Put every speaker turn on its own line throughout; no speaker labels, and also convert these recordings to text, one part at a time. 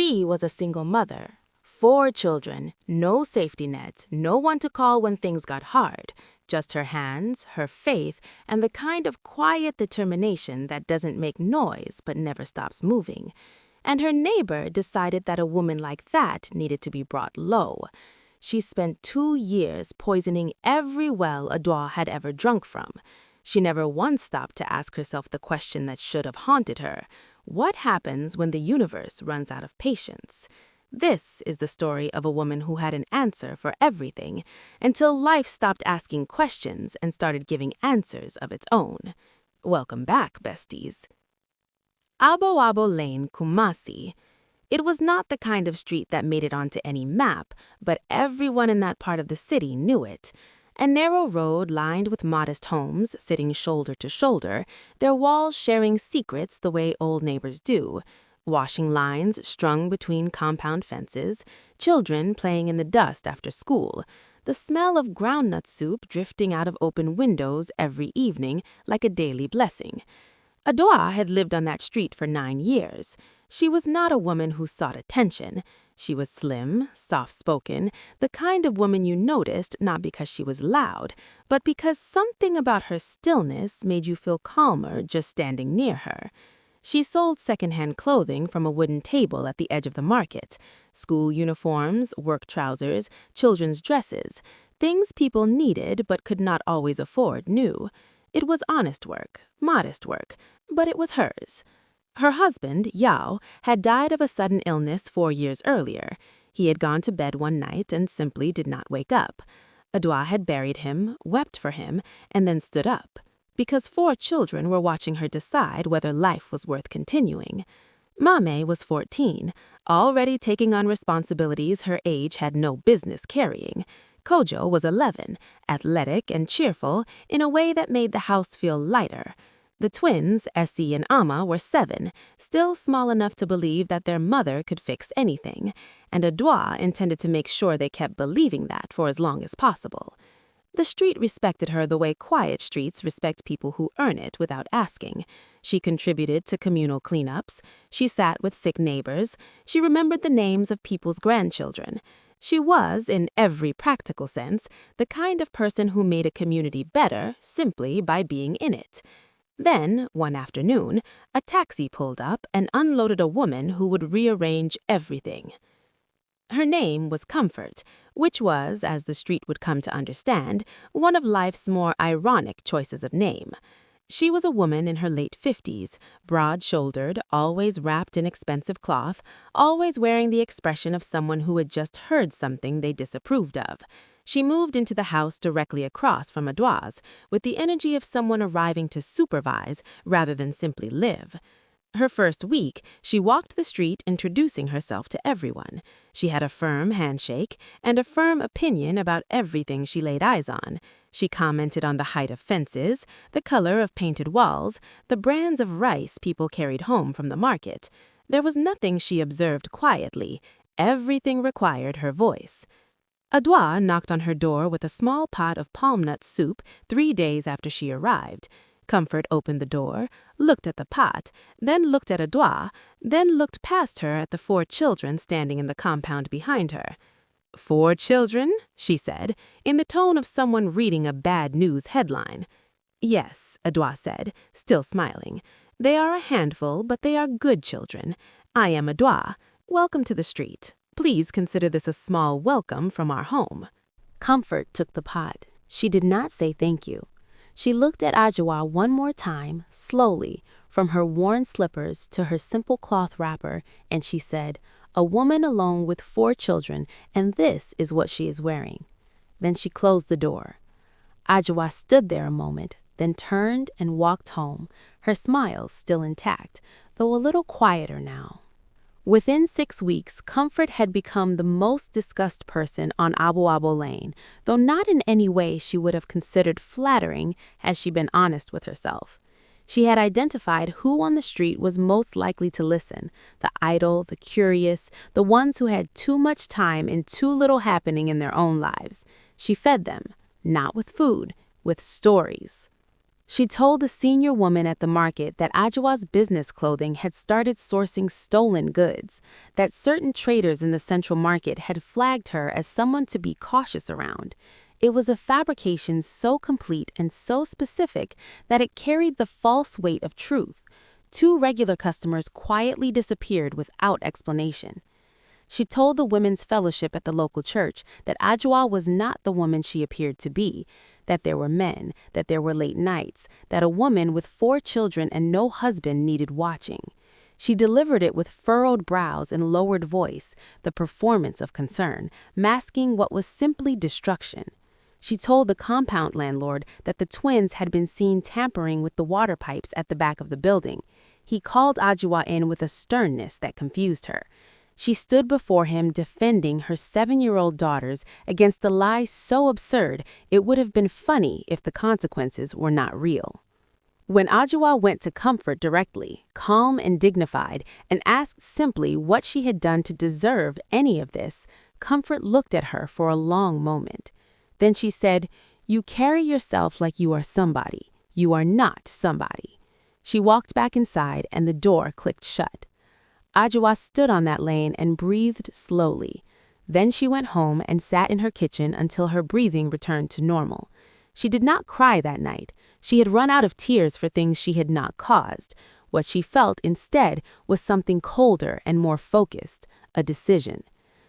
She was a single mother. 4 children, no safety net, no one to call when things got hard. Just her hands, her faith, and the kind of quiet determination that doesn't make noise but never stops moving. And her neighbor decided that a woman like that needed to be brought low. She spent 2 years poisoning every well Adwoa had ever drunk from. She never once stopped to ask herself the question that should have haunted her. What happens when the universe runs out of patience? This is the story of a woman who had an answer for everything until life stopped asking questions and started giving answers of its own. Welcome back, besties. Adwoa Lane, Kumasi. It was not the kind of street that made it onto any map, but everyone in that part of the city knew it. A narrow road lined with modest homes sitting shoulder to shoulder, their walls sharing secrets the way old neighbors do. Washing lines strung between compound fences, children playing in the dust after school, the smell of groundnut soup drifting out of open windows every evening like a daily blessing. Adwoa had lived on that street for 9 years. She was not a woman who sought attention. She was slim, soft-spoken, the kind of woman you noticed not because she was loud, but because something about her stillness made you feel calmer just standing near her. She sold secondhand clothing from a wooden table at the edge of the market. School uniforms, work trousers, children's dresses, things people needed but could not always afford new. It was honest work, modest work, but it was hers. Her husband, Yao, had died of a sudden illness 4 years earlier. He had gone to bed one night and simply did not wake up. Adwoa had buried him, wept for him, and then stood up, because 4 children were watching her decide whether life was worth continuing. Mame was 14, already taking on responsibilities her age had no business carrying. Kojo was 11, athletic and cheerful in a way that made the house feel lighter. The twins, Essie and Ama, were 7, still small enough to believe that their mother could fix anything, and Adwoa intended to make sure they kept believing that for as long as possible. The street respected her the way quiet streets respect people who earn it without asking. She contributed to communal cleanups. She sat with sick neighbors. She remembered the names of people's grandchildren. She was, in every practical sense, the kind of person who made a community better simply by being in it. Then, one afternoon, a taxi pulled up and unloaded a woman who would rearrange everything. Her name was Comfort, which was, as the street would come to understand, one of life's more ironic choices of name. She was a woman in her late 50s, broad-shouldered, always wrapped in expensive cloth, always wearing the expression of someone who had just heard something they disapproved of. She moved into the house directly across from Adwoa's, with the energy of someone arriving to supervise rather than simply live. Her first week, she walked the street introducing herself to everyone. She had a firm handshake and a firm opinion about everything she laid eyes on. She commented on the height of fences, the color of painted walls, the brands of rice people carried home from the market. There was nothing she observed quietly. Everything required her voice. Adwoa knocked on her door with a small pot of palm nut soup 3 days after she arrived. Comfort opened the door, looked at the pot, then looked at Adwoa, then looked past her at the 4 children standing in the compound behind her. 4 children, she said, in the tone of someone reading a bad news headline. Yes, Adwoa said, still smiling. They are a handful, but they are good children. I am Adwoa. Welcome to the street. Please consider this a small welcome from our home. Comfort took the pot. She did not say thank you. She looked at Adwoa one more time, slowly, from her worn slippers to her simple cloth wrapper, and she said, "A woman alone with 4 children, and this is what she is wearing." Then she closed the door. Adwoa stood there a moment, then turned and walked home, her smile still intact, though a little quieter now. Within 6 weeks, Comfort had become the most discussed person on Adwoa Lane, though not in any way she would have considered flattering had she been honest with herself. She had identified who on the street was most likely to listen, the idle, the curious, the ones who had too much time and too little happening in their own lives. She fed them, not with food, with stories. She told the senior woman at the market that Adwoa's business clothing had started sourcing stolen goods, that certain traders in the central market had flagged her as someone to be cautious around. It was a fabrication so complete and so specific that it carried the false weight of truth. 2 regular customers quietly disappeared without explanation. She told the women's fellowship at the local church that Adwoa was not the woman she appeared to be, that there were men, that there were late nights, that a woman with 4 children and no husband needed watching. She delivered it with furrowed brows and lowered voice, the performance of concern, masking what was simply destruction. She told the compound landlord that the twins had been seen tampering with the water pipes at the back of the building. He called Adwoa in with a sternness that confused her. She stood before him defending her 7-year-old daughters against a lie so absurd it would have been funny if the consequences were not real. When Adwoa went to Comfort directly, calm and dignified, and asked simply what she had done to deserve any of this, Comfort looked at her for a long moment. Then she said, "You carry yourself like you are somebody. You are not somebody." She walked back inside and the door clicked shut. Adwoa stood on that lane and breathed slowly. Then she went home and sat in her kitchen until her breathing returned to normal. She did not cry that night. She had run out of tears for things she had not caused. What she felt instead was something colder and more focused, a decision.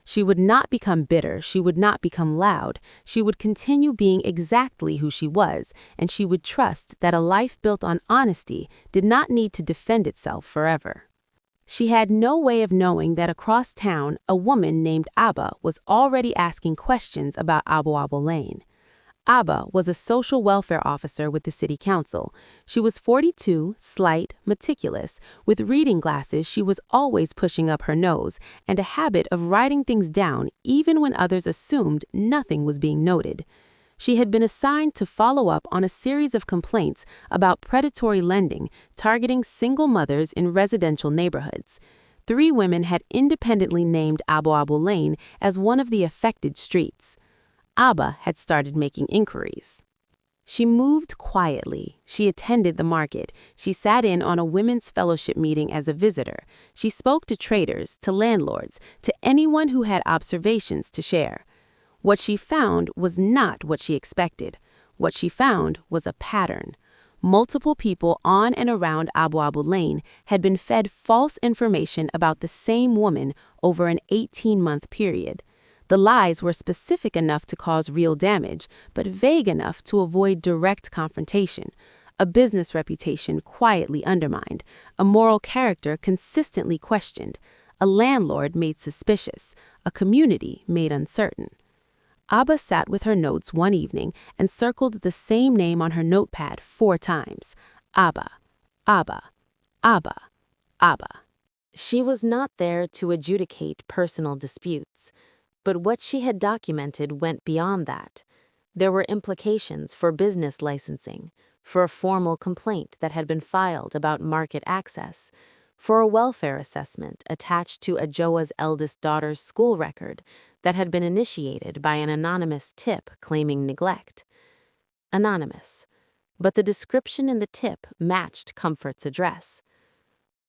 She would not become bitter, she would not become loud, she would continue being exactly who she was, and she would trust that a life built on honesty did not need to defend itself forever. She had no way of knowing that across town, a woman named Abba was already asking questions about Adwoa Lane. Abba was a social welfare officer with the city council. She was 42, slight, meticulous. With reading glasses, she was always pushing up her nose, and a habit of writing things down even when others assumed nothing was being noted. She had been assigned to follow up on a series of complaints about predatory lending targeting single mothers in residential neighborhoods. 3 women had independently named Adwoa Lane as one of the affected streets. Abba had started making inquiries. She moved quietly. She attended the market. She sat in on a women's fellowship meeting as a visitor. She spoke to traders, to landlords, to anyone who had observations to share. What she found was not what she expected. What she found was a pattern. Multiple people on and around Adwoa Lane had been fed false information about the same woman over an 18-month period. The lies were specific enough to cause real damage, but vague enough to avoid direct confrontation. A business reputation quietly undermined, a moral character consistently questioned, a landlord made suspicious, a community made uncertain. Abba sat with her notes one evening and circled the same name on her notepad 4 times. Abba, Abba, Abba, Abba. She was not there to adjudicate personal disputes, but what she had documented went beyond that. There were implications for business licensing, for a formal complaint that had been filed about market access, for a welfare assessment attached to Adwoa's eldest daughter's school record that had been initiated by an anonymous tip claiming neglect. Anonymous, but the description in the tip matched Comfort's address.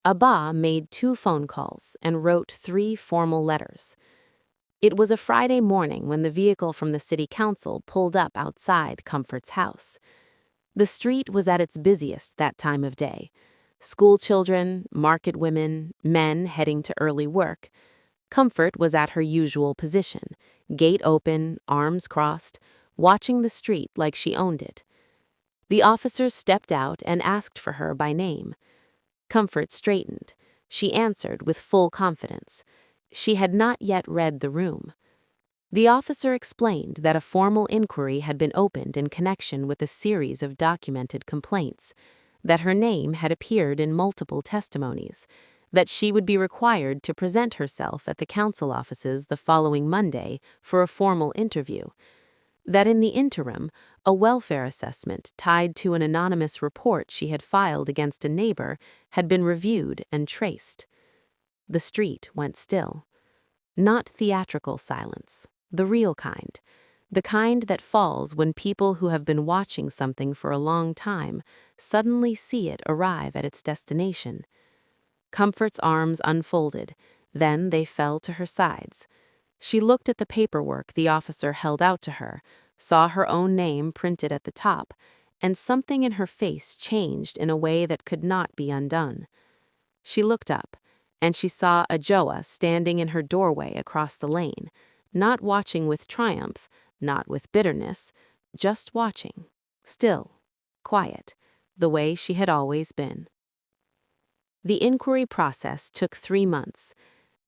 Abba made 2 phone calls and wrote 3 formal letters. It was a Friday morning when the vehicle from the city council pulled up outside Comfort's house. The street was at its busiest that time of day. School children, market women, men heading to early work. Comfort was at her usual position, gate open, arms crossed, watching the street like she owned it. The officers stepped out and asked for her by name. Comfort straightened. She answered with full confidence. She had not yet read the room. The officer explained that a formal inquiry had been opened in connection with a series of documented complaints, that her name had appeared in multiple testimonies, that she would be required to present herself at the council offices the following Monday for a formal interview, that in the interim, a welfare assessment tied to an anonymous report she had filed against a neighbor had been reviewed and traced. The street went still. Not theatrical silence, the real kind. the kind that falls when people who have been watching something for a long time suddenly see it arrive at its destination. Comfort's arms unfolded, then they fell to her sides. She looked at the paperwork the officer held out to her, saw her own name printed at the top, and something in her face changed in a way that could not be undone. She looked up, and she saw Adwoa standing in her doorway across the lane, not watching with triumph, not with bitterness, just watching, still, quiet, the way she had always been. The inquiry process took 3 months.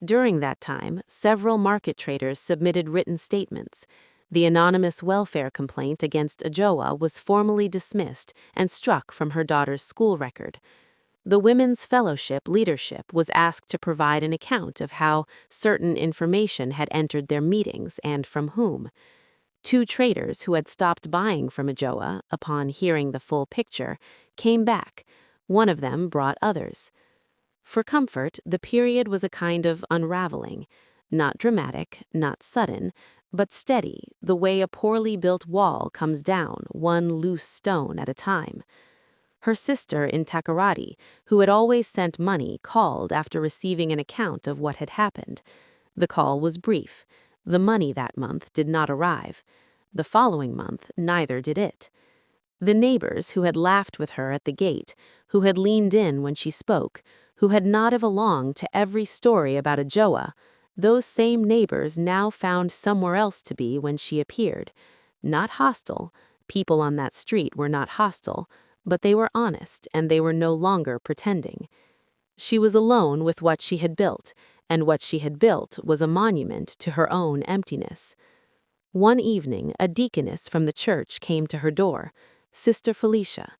During that time, several market traders submitted written statements. The anonymous welfare complaint against Adwoa was formally dismissed and struck from her daughter's school record. The Women's Fellowship leadership was asked to provide an account of how certain information had entered their meetings and from whom. 2 traders who had stopped buying from Adwoa upon hearing the full picture came back. One of them brought others. For Comfort, the period was a kind of unraveling, not dramatic, not sudden, but steady, the way a poorly built wall comes down, one loose stone at a time. Her sister in Takoradi, who had always sent money, called after receiving an account of what had happened. The call was brief. The money that month did not arrive. The following month, neither did it. The neighbors who had laughed with her at the gate, who had leaned in when she spoke, who had nodded along to every story about Adwoa, those same neighbors now found somewhere else to be when she appeared. Not hostile. People on that street were not hostile, but they were honest, and they were no longer pretending. She was alone with what she had built, and what she had built was a monument to her own emptiness. One evening, a deaconess from the church came to her door, Sister Felicia,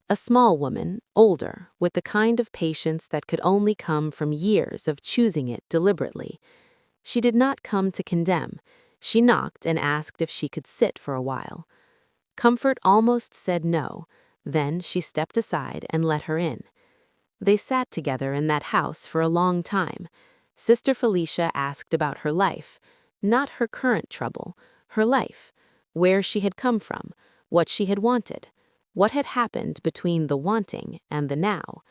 a small woman, older, with the kind of patience that could only come from years of choosing it deliberately. She did not come to condemn. She knocked and asked if she could sit for a while. Comfort almost said no. Then she stepped aside and let her in. They sat together in that house for a long time. Sister Felicia asked about her life, not her current trouble, her life, where she had come from, what she had wanted, what had happened between the wanting and the now.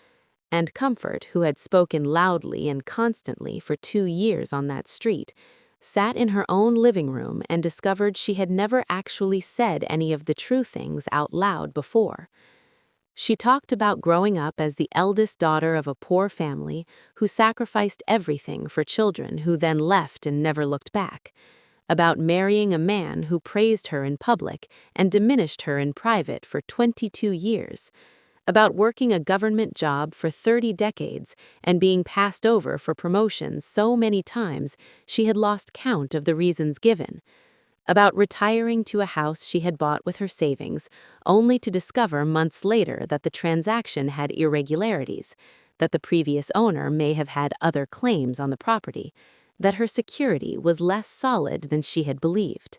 And Comfort, who had spoken loudly and constantly for 2 years on that street, sat in her own living room and discovered she had never actually said any of the true things out loud before. She talked about growing up as the eldest daughter of a poor family who sacrificed everything for children who then left and never looked back, about marrying a man who praised her in public and diminished her in private for 22 years, about working a government job for 30 decades and being passed over for promotions so many times she had lost count of the reasons given, about retiring to a house she had bought with her savings, only to discover months later that the transaction had irregularities, that the previous owner may have had other claims on the property, that her security was less solid than she had believed.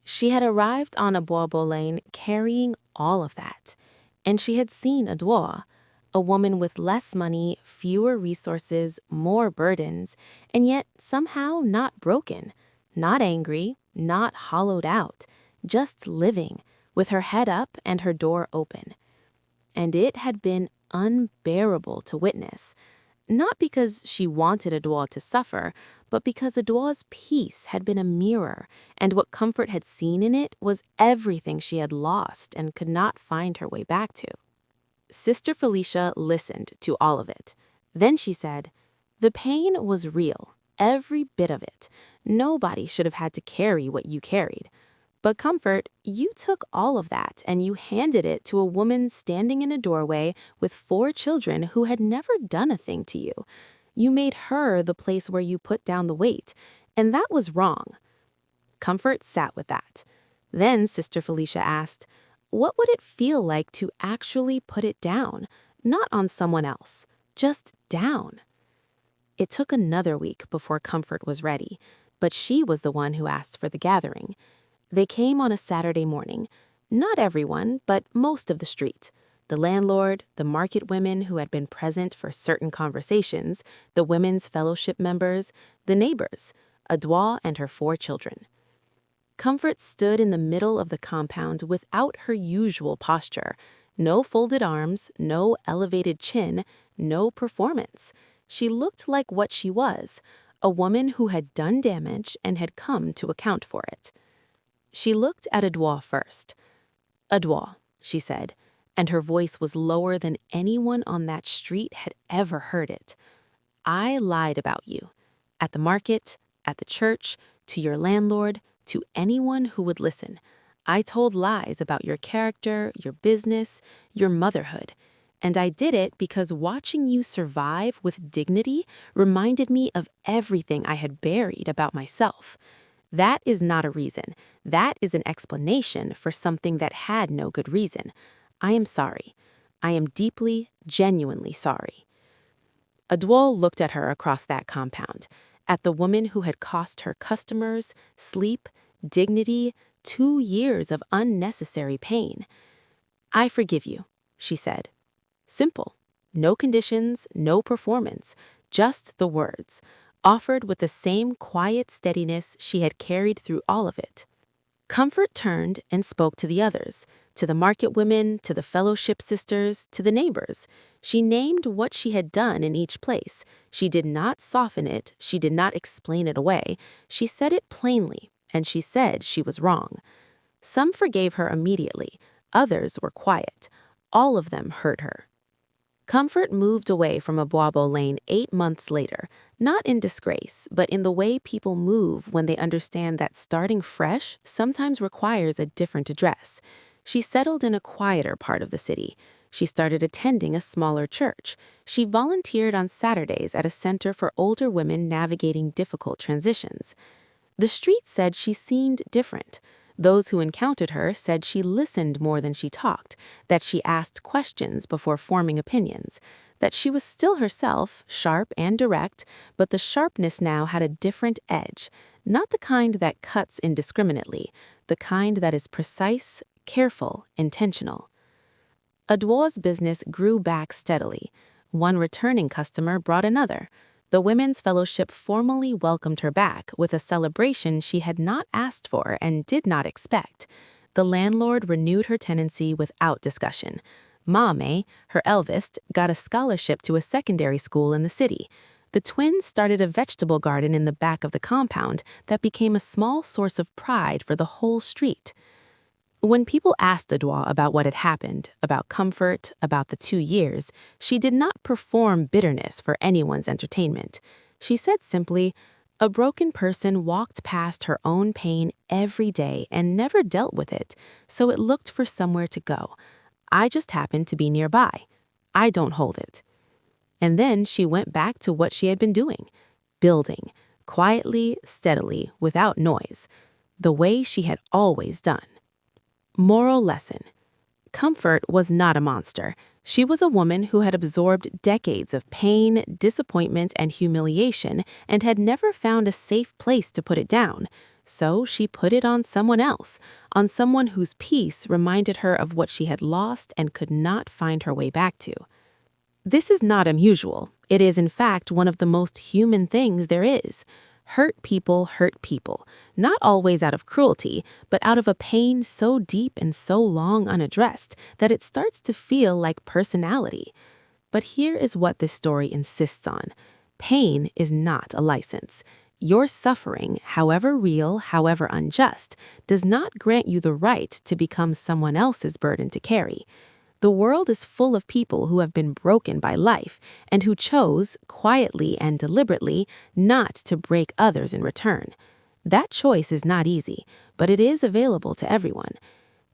She had arrived on Adwoa Lane carrying all of that, and she had seen Adwoa, a woman with less money, fewer resources, more burdens, and yet somehow not broken, not angry, not hollowed out, just living, with her head up and her door open. And it had been unbearable to witness, not because she wanted Adwoa to suffer, but because Adwoa's peace had been a mirror, and what Comfort had seen in it was everything she had lost and could not find her way back to. Sister Felicia listened to all of it. Then she said, "The pain was real, every bit of it. Nobody should have had to carry what you carried. But Comfort, you took all of that and you handed it to a woman standing in a doorway with 4 children who had never done a thing to you. You made her the place where you put down the weight, and that was wrong." Comfort sat with that. Then Sister Felicia asked, what would it feel like to actually put it down, not on someone else, just down? It took another week before Comfort was ready, but she was the one who asked for the gathering. They came on a Saturday morning. Not everyone, but most of the street. The landlord, the market women who had been present for certain conversations, the Women's Fellowship members, the neighbors, Adwoa and her 4 children. Comfort stood in the middle of the compound without her usual posture. No folded arms, no elevated chin, no performance. She looked like what she was, a woman who had done damage and had come to account for it. She looked at Adwoa first. "Adwoa," she said, and her voice was lower than anyone on that street had ever heard it. "I lied about you. At the market, at the church, to your landlord, to anyone who would listen. I told lies about your character, your business, your motherhood. And I did it because watching you survive with dignity reminded me of everything I had buried about myself. That is not a reason. That is an explanation for something that had no good reason. I am sorry. I am deeply, genuinely sorry." Adwoa looked at her across that compound, at the woman who had cost her customers, sleep, dignity, 2 years of unnecessary pain. "I forgive you," she said. Simple. No conditions, no performance, just the words, offered with the same quiet steadiness she had carried through all of it. Comfort turned and spoke to the others, to the market women, to the fellowship sisters, to the neighbors. She named what she had done in each place. She did not soften it, she did not explain it away. She said it plainly, and she said she was wrong. Some forgave her immediately, others were quiet. All of them heard her. Comfort moved away from Aboabo Lane 8 months later, not in disgrace, but in the way people move when they understand that starting fresh sometimes requires a different address. She settled in a quieter part of the city. She started attending a smaller church. She volunteered on Saturdays at a center for older women navigating difficult transitions. The street said she seemed different. Those who encountered her said she listened more than she talked, that she asked questions before forming opinions, that she was still herself, sharp and direct, but the sharpness now had a different edge, not the kind that cuts indiscriminately, the kind that is precise, careful, intentional. Adwoa's business grew back steadily. One returning customer brought another. The Women's Fellowship formally welcomed her back with a celebration she had not asked for and did not expect. The landlord renewed her tenancy without discussion. Mame, her eldest, got a scholarship to a secondary school in the city. The twins started a vegetable garden in the back of the compound that became a small source of pride for the whole street. When people asked Adwoa about what had happened, about Comfort, about the 2 years, she did not perform bitterness for anyone's entertainment. She said simply, "A broken person walked past her own pain every day and never dealt with it, so it looked for somewhere to go. I just happened to be nearby. I don't hold it." And then she went back to what she had been doing, building, quietly, steadily, without noise, the way she had always done. Moral lesson. Comfort was not a monster. She was a woman who had absorbed decades of pain, disappointment, and humiliation and had never found a safe place to put it down. So she put it on someone else, on someone whose peace reminded her of what she had lost and could not find her way back to. This is not unusual. It is, in fact, one of the most human things there is. Hurt people, not always out of cruelty, but out of a pain so deep and so long unaddressed that it starts to feel like personality. But here is what this story insists on. Pain is not a license. Your suffering, however real, however unjust, does not grant you the right to become someone else's burden to carry. The world is full of people who have been broken by life and who chose, quietly and deliberately, not to break others in return. That choice is not easy, but it is available to everyone.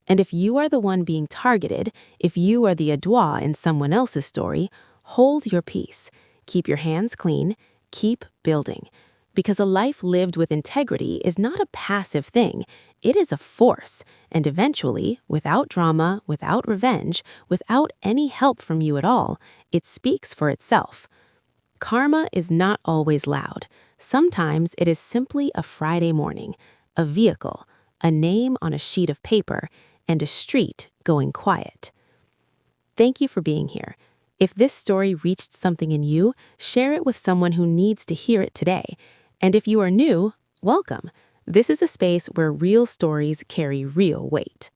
And if you are the one being targeted, if you are the Adwoa in someone else's story, hold your peace. Keep your hands clean. Keep building. Because a life lived with integrity is not a passive thing. It is a force, and eventually, without drama, without revenge, without any help from you at all, it speaks for itself. Karma is not always loud. Sometimes it is simply a Friday morning, a vehicle, a name on a sheet of paper, and a street going quiet. Thank you for being here. If this story reached something in you, share it with someone who needs to hear it today. And if you are new, welcome. This is a space where real stories carry real weight.